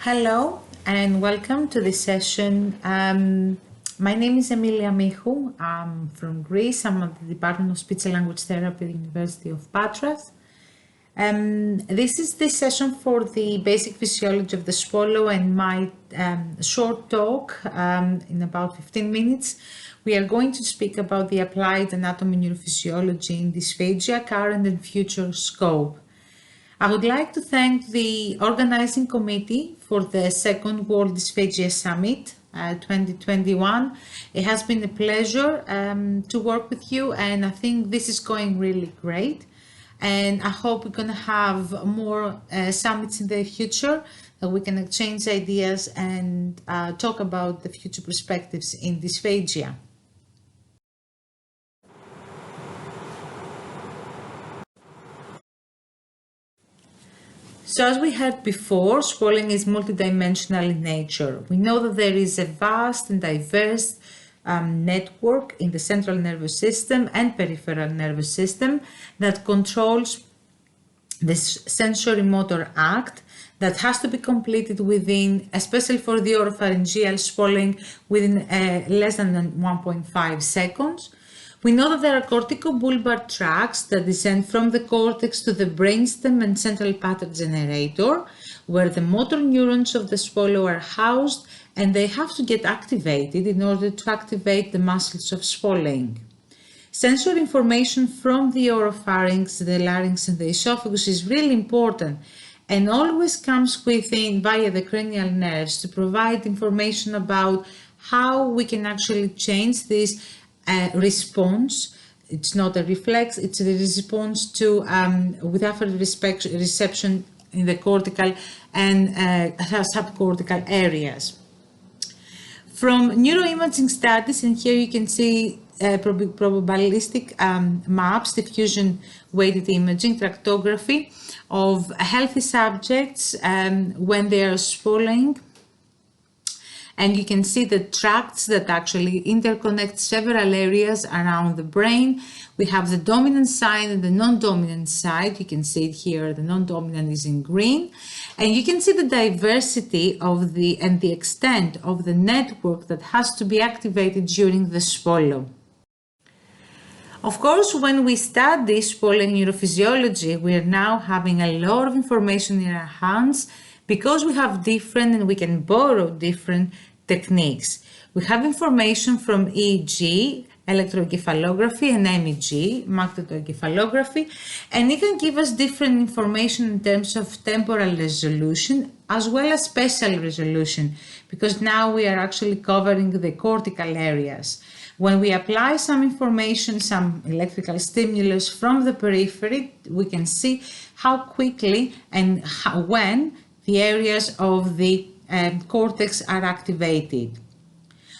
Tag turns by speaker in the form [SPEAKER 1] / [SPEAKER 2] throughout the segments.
[SPEAKER 1] Hello and welcome to this session. My name is Emilia Michou. I'm from Greece. I'm at the Department of Speech and Language Therapy at the University of Patras. This is the session for the basic physiology of the swallow and my short talk in about 15 minutes. We are going to speak about the applied anatomy neurophysiology in dysphagia, current and future scope. I would like to thank the organizing committee for the second World Dysphagia Summit 2021. It has been a pleasure to work with you, and I think this is going really great. And I hope we're going to have more summits in the future that we can exchange ideas and talk about the future perspectives in dysphagia. So as we heard before, swallowing is multidimensional in nature. We know that there is a vast and diverse network in the central nervous system and peripheral nervous system that controls this sensory motor act that has to be completed within, especially for the oropharyngeal swallowing, within less than 1.5 seconds. We know that there are corticobulbar tracts that descend from the cortex to the brainstem and central pattern generator, where the motor neurons of the swallow are housed, and they have to get activated in order to activate the muscles of swallowing. Sensory information from the oropharynx, the larynx, and the esophagus is really important and always comes via the cranial nerves to provide information about how we can actually change this response. It's not a reflex, it's a response to with afferent reception in the cortical and subcortical areas. From neuroimaging studies, and here you can see probabilistic maps, diffusion weighted imaging, tractography of healthy subjects when they are swallowing. And you can see the tracts that actually interconnect several areas around the brain. We have the dominant side and the non-dominant side. You can see it here, the non-dominant is in green. And you can see the diversity of the extent of the network that has to be activated during the swallow. Of course, when we study swallowing neurophysiology, we are now having a lot of information in our hands because we have different and we can borrow different techniques. We have information from EEG, electroencephalography, and MEG, magnetoencephalography, and it can give us different information in terms of temporal resolution as well as spatial resolution, because now we are actually covering the cortical areas. When we apply some information, some electrical stimulus from the periphery, we can see how quickly and when the areas of the cortex are activated.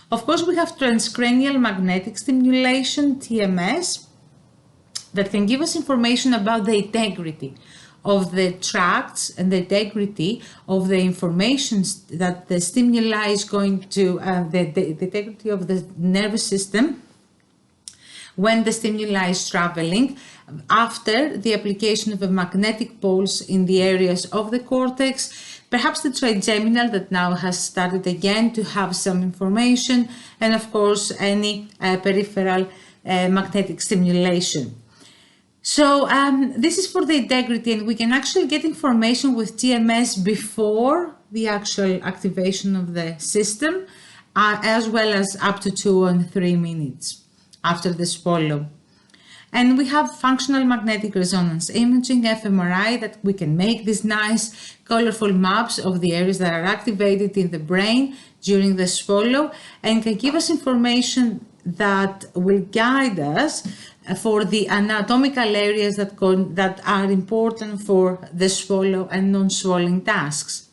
[SPEAKER 1] Of course, we have transcranial magnetic stimulation, TMS, that can give us information about the integrity of the tracts and the integrity of the information that the stimuli is going to, the integrity of the nervous system when the stimuli is traveling after the application of a magnetic pulse in the areas of the cortex, perhaps the trigeminal that now has started again to have some information, and of course any peripheral magnetic stimulation. So this is for the integrity, and we can actually get information with TMS before the actual activation of the system, as well as up to 2 and 3 minutes after the swallow. And we have functional magnetic resonance imaging, fMRI, that we can make these nice colorful maps of the areas that are activated in the brain during the swallow, and can give us information that will guide us for the anatomical areas that are important for the swallow and non-swallowing tasks.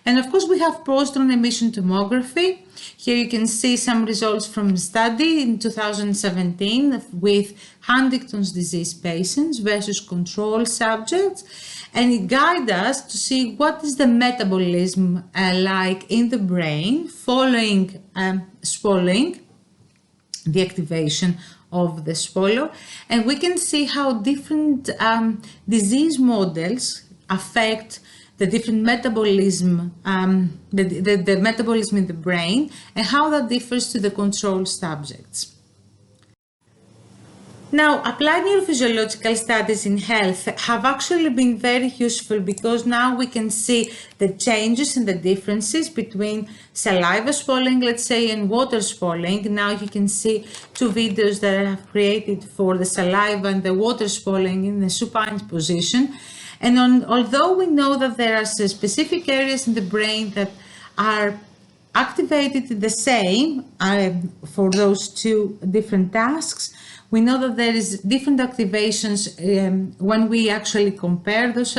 [SPEAKER 1] And of course, we have positron emission tomography. Here you can see some results from a study in 2017 with Huntington's disease patients versus control subjects. And it guides us to see what is the metabolism like in the brain following swallowing, the activation of the swallow. And we can see how different disease models affect the different metabolism, the metabolism in the brain, and how that differs to the control subjects. Now, applied neurophysiological studies in health have actually been very useful because now we can see the changes and the differences between saliva swallowing, let's say, and water swallowing. Now you can see two videos that I have created for the saliva and the water swallowing in the supine position. And although we know that there are specific areas in the brain that are activated the same for those two different tasks, we know that there is different activations when we actually compare those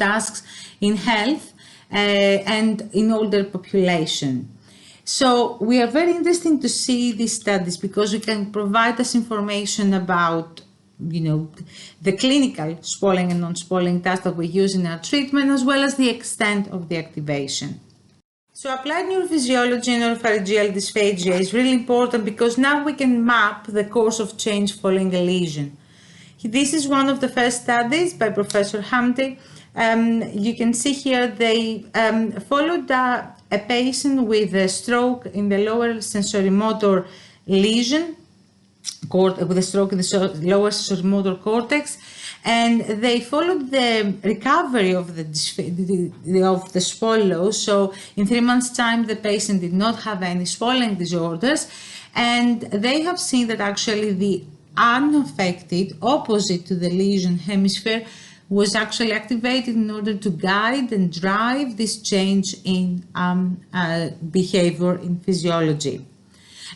[SPEAKER 1] tasks in health and in older population. So we are very interested to see these studies because we can provide us information about, the clinical swallowing and non-swallowing tasks that we use in our treatment, as well as the extent of the activation. So applied neurophysiology and neuropharyngeal dysphagia is really important because now we can map the course of change following a lesion. This is one of the first studies by Professor Hamdi. You can see here they followed a patient with a stroke in the lower sensorimotor lesion, with a stroke in the lower sensorimotor cortex, and they followed the recovery of the swallow. So in 3 months' time, the patient did not have any swallowing disorders, and they have seen that actually the unaffected, opposite to the lesion hemisphere, was actually activated in order to guide and drive this change in behavior in physiology.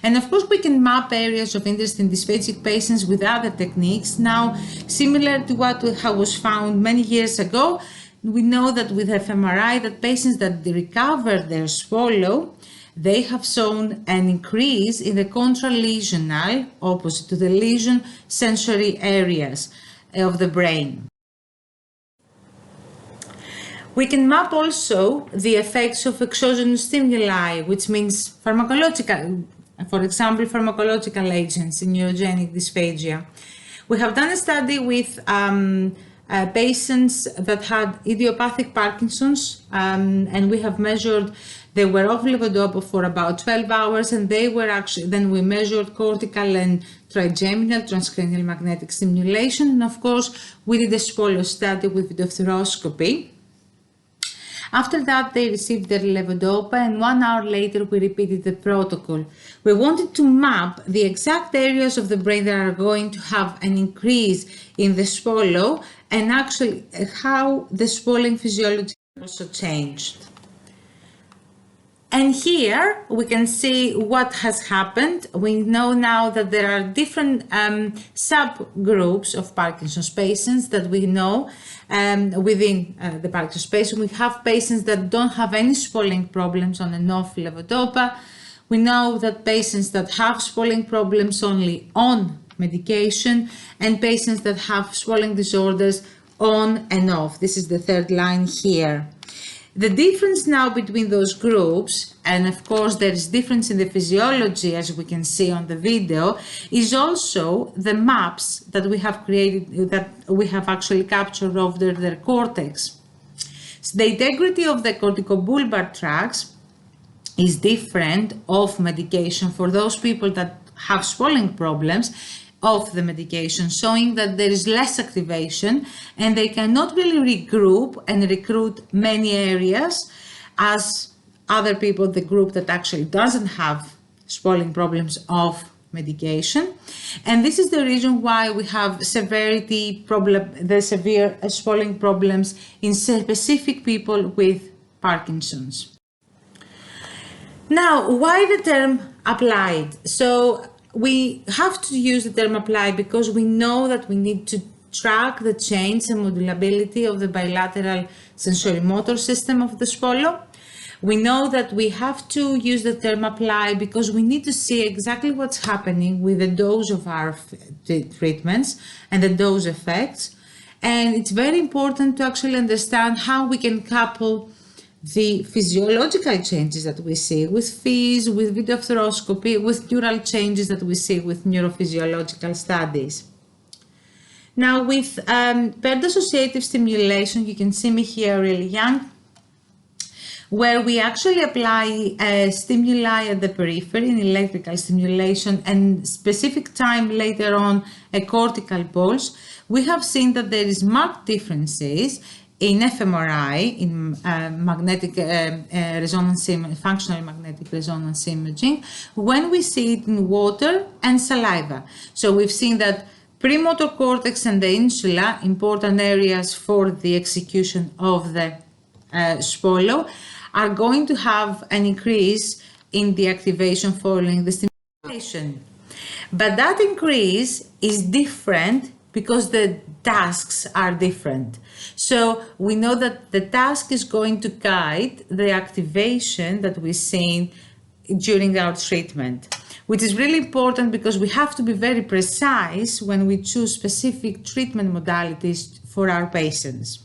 [SPEAKER 1] And of course, we can map areas of interest in dysphagic patients with other techniques. Now, similar to what was found many years ago, we know that with fMRI, that patients that recover their swallow, they have shown an increase in the contralesional, opposite to the lesion, sensory areas of the brain. We can map also the effects of exogenous stimuli, which means pharmacological, for example, pharmacological agents in neurogenic dysphagia. We have done a study with patients that had idiopathic Parkinson's, and we have measured, they were off levodopa for about 12 hours, and they were actually, then we measured cortical and trigeminal transcranial magnetic stimulation, and of course, we did a swallow study with videofluoroscopy. After that, they received their levodopa, and 1 hour later, we repeated the protocol. We wanted to map the exact areas of the brain that are going to have an increase in the swallow, and actually how the swallowing physiology also changed. And here we can see what has happened. We know now that there are different subgroups of Parkinson's patients that we know within the Parkinson's patient. We have patients that don't have any swallowing problems on and off levodopa. We know that patients that have swallowing problems only on medication, and patients that have swallowing disorders on and off. This is the third line here. The difference now between those groups, and of course there is difference in the physiology as we can see on the video, is also the maps that we have created, that we have actually captured of their cortex. So the integrity of the corticobulbar tracts is different of medication for those people that have swallowing problems of the medication, showing that there is less activation and they cannot really regroup and recruit many areas as other people, the group that actually doesn't have swallowing problems of medication. And this is the reason why we have severity problem, the severe swallowing problems in specific people with Parkinson's. Now, why the term applied? So we have to use the term applied because we know that we need to track the change and modulability of the bilateral sensorimotor system of the swallow. We know that we have to use the term apply because we need to see exactly what's happening with the dose of our treatments and the dose effects. And it's very important to actually understand how we can couple the physiological changes that we see with FEES, with videofluoroscopy, with neural changes that we see with neurophysiological studies. Now with paired associative stimulation, you can see me here really young, where we actually apply stimuli at the periphery in electrical stimulation and specific time later on a cortical pulse. We have seen that there is marked differences in fMRI, in magnetic resonance functional magnetic resonance imaging, when we see it in water and saliva. So we've seen that premotor cortex and the insula, important areas for the execution of the swallow, are going to have an increase in the activation following the stimulation. But that increase is different because the tasks are different. So we know that the task is going to guide the activation that we're seeing during our treatment, which is really important because we have to be very precise when we choose specific treatment modalities for our patients.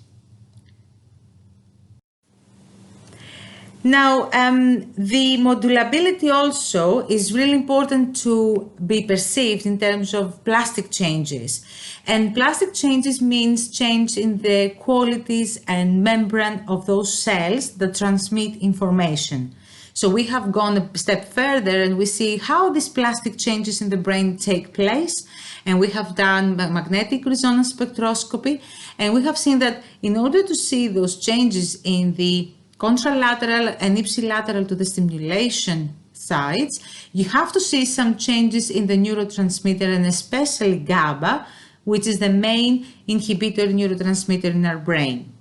[SPEAKER 1] Now, the modulability also is really important to be perceived in terms of plastic changes. And plastic changes means change in the qualities and membrane of those cells that transmit information. So we have gone a step further and we see how these plastic changes in the brain take place. And we have done magnetic resonance spectroscopy. And we have seen that in order to see those changes in the contralateral and ipsilateral to the stimulation sides, you have to see some changes in the neurotransmitter and especially GABA, which is the main inhibitor neurotransmitter in our brain.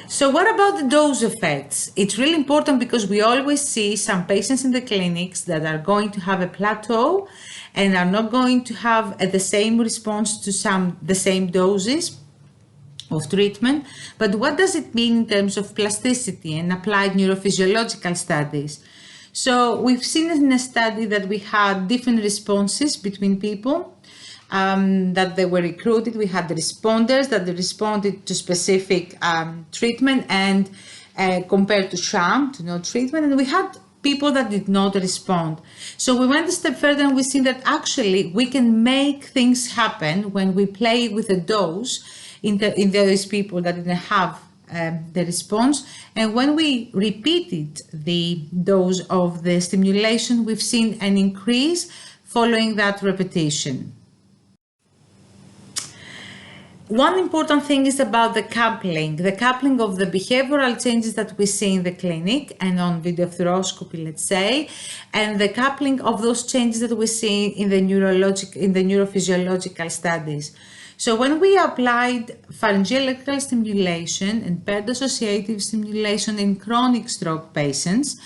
[SPEAKER 1] So what about the dose effects? It's really important because we always see some patients in the clinics that are going to have a plateau and are not going to have the same response to the same doses of treatment. But what does it mean in terms of plasticity and applied neurophysiological studies? So we've seen in a study that we had different responses between people that they were recruited. We had the responders that they responded to specific treatment and compared to sham, to no treatment, and we had people that did not respond. So we went a step further and we see that actually we can make things happen when we play with a dose in those people that didn't have the response. And when we repeated the dose of the stimulation, we've seen an increase following that repetition. One important thing is about the coupling of the behavioral changes that we see in the clinic and on video fluoroscopy, let's say, and the coupling of those changes that we see in the neurophysiological studies. So when we applied pharyngeal electrical stimulation and paired associative stimulation in chronic stroke patients,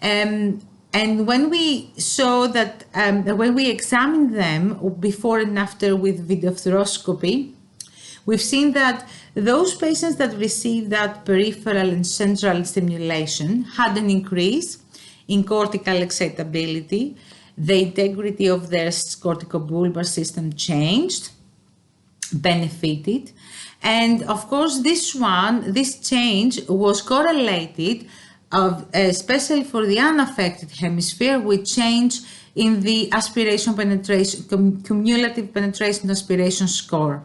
[SPEAKER 1] and when we saw that, when we examined them before and after with video fluoroscopy, we've seen that those patients that received that peripheral and central stimulation had an increase in cortical excitability, the integrity of their corticobulbar system changed, benefited, and of course this change was correlated especially for the unaffected hemisphere with change in the aspiration penetration, cumulative penetration aspiration score.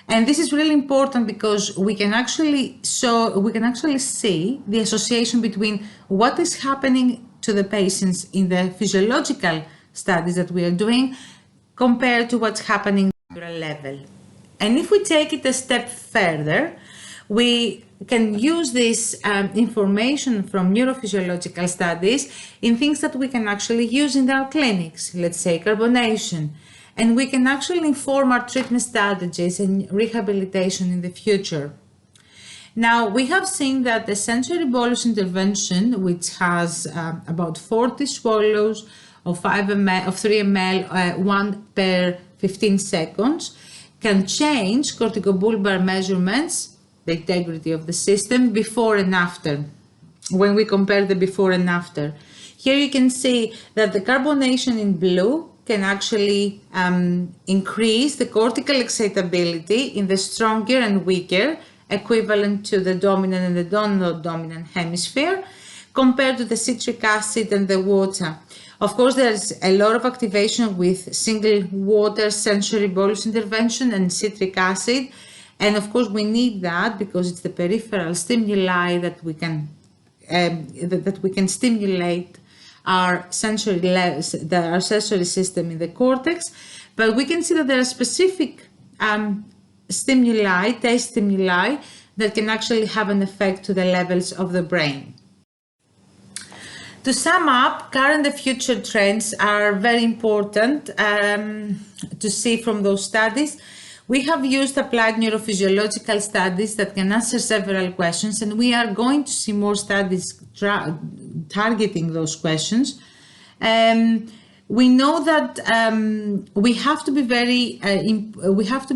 [SPEAKER 1] And this is really important because we can actually see the association between what is happening to the patients in the physiological studies that we are doing compared to what's happening at the neural level. And if we take it a step further, we can use this information from neurophysiological studies in things that we can actually use in our clinics, let's say carbonation. And we can actually inform our treatment strategies and rehabilitation in the future. Now, we have seen that the sensory bolus intervention, which has about 40 swallows of 3 ml, 1 per 15 seconds, can change corticobulbar measurements, the integrity of the system, before and after, when we compare the before and after. Here you can see that the carbonation in blue can actually increase the cortical excitability in the stronger and weaker, equivalent to the dominant and the non-dominant hemisphere, compared to the citric acid and the water. Of course, there's a lot of activation with single water sensory bolus intervention and citric acid. And of course, we need that because it's the peripheral stimuli that we can stimulate our sensory system in the cortex. But we can see that there are specific stimuli, taste stimuli, that can actually have an effect to the levels of the brain. To sum up, current and future trends are very important to see from those studies. We have used applied neurophysiological studies that can answer several questions, and we are going to see more studies targeting those questions. We know that we have to be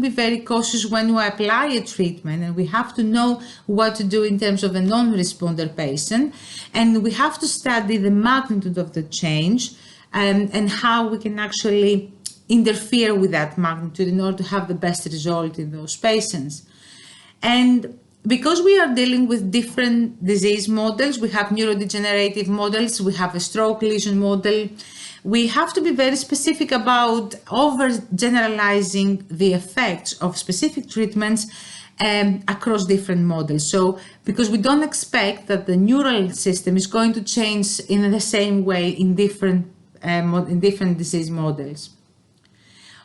[SPEAKER 1] very cautious when we apply a treatment, and we have to know what to do in terms of a non-responder patient, and we have to study the magnitude of the change and how we can actually interfere with that magnitude in order to have the best result in those patients. And because we are dealing with different disease models, we have neurodegenerative models, we have a stroke lesion model, we have to be very specific about overgeneralizing the effects of specific treatments across different models. So, because we don't expect that the neural system is going to change in the same way in different disease models.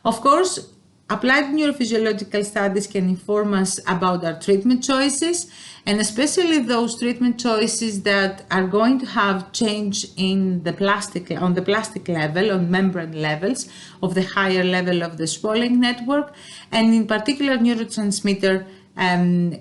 [SPEAKER 1] Of course, applied neurophysiological studies can inform us about our treatment choices, and especially those treatment choices that are going to have change in the plastic level, on membrane levels of the higher level of the swelling network, and in particular neurotransmitter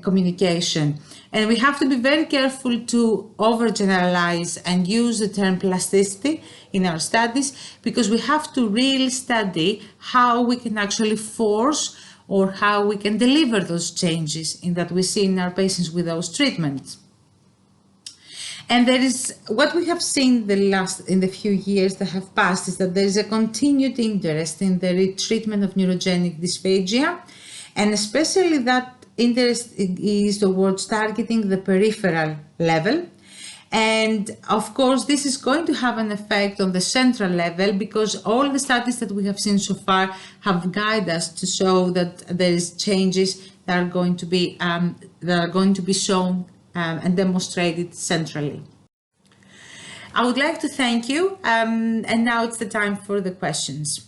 [SPEAKER 1] communication. And we have to be very careful to overgeneralize and use the term plasticity in our studies, because we have to really study how we can actually force or how we can deliver those changes in that we see in our patients with those treatments. And there is what we have seen in the few years that have passed is that there is a continued interest in the treatment of neurogenic dysphagia, and especially that interest is towards targeting the peripheral level. And of course, this is going to have an effect on the central level, because all the studies that we have seen so far have guided us to show that there is changes that are going to be shown and demonstrated centrally. I would like to thank you, and now it's the time for the questions.